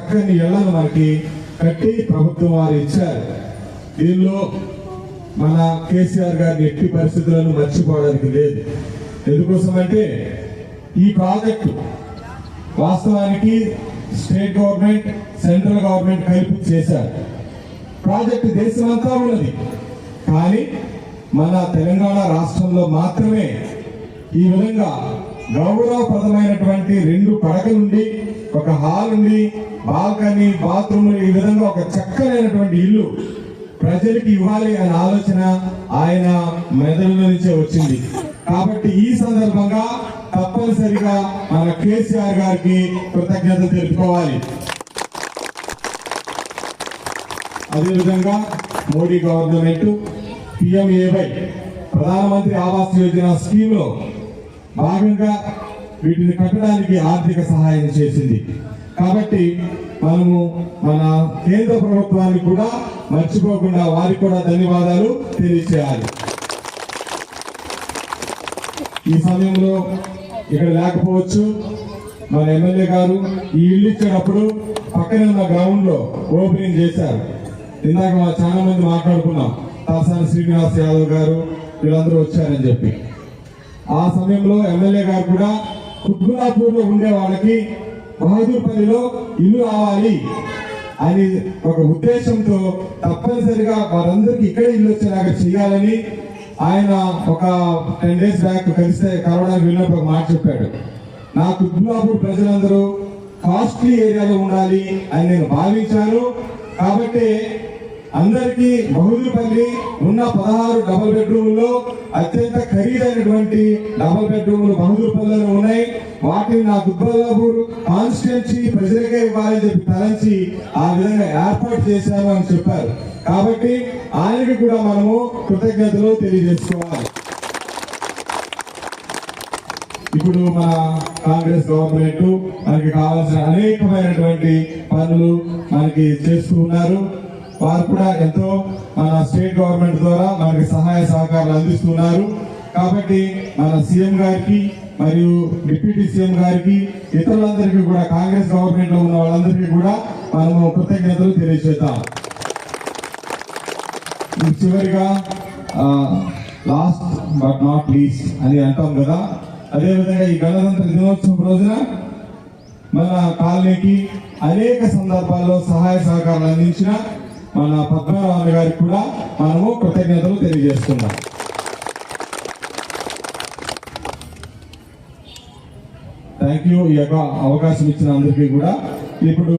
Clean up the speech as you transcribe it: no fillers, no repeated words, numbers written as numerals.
చక్కని ఇళ్లను మనకి కట్టి ప్రభుత్వం వారు ఇచ్చారు. దీనిలో మన కేసీఆర్ గారిని ఎట్టి పరిస్థితులను మర్చిపోవడానికి లేదు. ఎందుకోసమంటే ఈ ప్రాజెక్టు వాస్తవానికి స్టేట్ గవర్నమెంట్, సెంట్రల్ గవర్నమెంట్ కలిపి చేశారు. ప్రాజెక్టు దేశమంతా ఉన్నది, కానీ మన తెలంగాణ రాష్ట్రంలో మాత్రమే ఈ విధంగా గౌరవప్రదమైనటువంటి 2 పడకలుండి, ఒక హాల్ ఉండి, బాల్కనీ, బాత్రూమ్, ఈ విధంగా ఒక చక్కనైనటువంటి ఇల్లు ప్రజలకు ఇవ్వాలి అనే ఆలోచన ఆయన మెదడులో నుంచే వచ్చింది. కాబట్టి ఈ సందర్భంగా తప్పనిసరిగా మన కేసీఆర్ గారికి కృతజ్ఞతలు తెలుపుకోవాలి. అదేవిధంగా మోడీ గవర్నమెంట్ PMAY ప్రధానమంత్రి ఆవాస్ యోజన స్కీమ్ లో భాగంగా వీటిని కట్టడానికి ఆర్థిక సహాయం చేసింది. కాబట్టి మనము మన కేంద్ర ప్రభుత్వానికి కూడా మర్చిపోకుండా వారికి కూడా ధన్యవాదాలు తెలియజేయాలి. ఈ సమయంలో ఇక్కడ లేకపోవచ్చు మన ఎమ్మెల్యే గారు ఈ ఇల్లు ఇచ్చేటప్పుడు పక్కనే ఉన్న గ్రౌండ్ లో ఓపెనింగ్ చేశారు. ఇందాక చాలా మంది మాట్లాడుకున్నాం, తలసాని శ్రీనివాస్ యాదవ్ గారు వీళ్ళందరూ వచ్చారని చెప్పి. ఆ సమయంలో ఎమ్మెల్యే గారు కూడా కుత్బుల్లాపూర్ లో ఉండే వాళ్ళకి బహదూర్పల్లిలో ఇల్లు రావాలి అని ఒక ఉద్దేశంతో తప్పనిసరిగా వారందరికీ ఇక్కడే ఇల్లు వచ్చేలాగా చేయాలని ఆయన ఒక 10 days బ్యాక్ కలవడానికి వెళ్ళినప్పుడు ఒక మాట చెప్పాడు. నా కుత్బుల్లాపూర్ ప్రజలందరూ కాస్ట్లీ ఏరియాలో ఉండాలి అని నేను భావించాను. కాబట్టి అందరికీ బహదూర్పల్లి ఉన్న 16 డబుల్ బెడ్రూమ్లో అత్యంత ఖరీదైనటువంటి డబుల్ బెడ్రూమ్లు బహదూర్పల్లిలో ఉన్నాయి. వాటిని నా కుత్బుల్లాపూర్ కాన్స్టిట్యున్సీ ప్రజలకే ఇవ్వాలని చెప్పి తలంచి ఆ విధంగా ఏర్పాటు చేశాను అని చెప్పారు. కాబట్టి ఆయనకి కూడా మనము కృతజ్ఞతలు తెలియజేసుకోవాలి. ఇప్పుడు మన కాంగ్రెస్ గవర్నమెంట్ మనకి కావాల్సిన అనేకమైనటువంటి పనులు మనకి చేస్తూ ఉన్నారు. వారు కూడా ఎంతో మన స్టేట్ గవర్నమెంట్ ద్వారా మనకి సహాయ సహకారాలు అందిస్తున్నారు. కాబట్టి మన సీఎం గారికి మరియు డిప్యూటీ సీఎం గారికి, ఇతరులందరికీ కూడా, కాంగ్రెస్ గవర్నమెంట్ లో ఉన్న వాళ్ళందరికీ కూడా మనము కృతజ్ఞతలు తెలియజేద్దాం. చివరిగా లాస్ట్ బట్ నాట్ లీస్ట్ అని అంటాం కదా, అదేవిధంగా ఈ గణతంత్ర దినోత్సవం రోజున మన కాలనీకి అనేక సందర్భాల్లో సహాయ సహకారాలు అందించిన మన పద్మనాభ గారికి కూడా మనము కృతజ్ఞతలు తెలియజేస్తున్నాం. Thank you. ఈ యొక్క అవకాశం ఇచ్చిన అందరికీ కూడా. ఇప్పుడు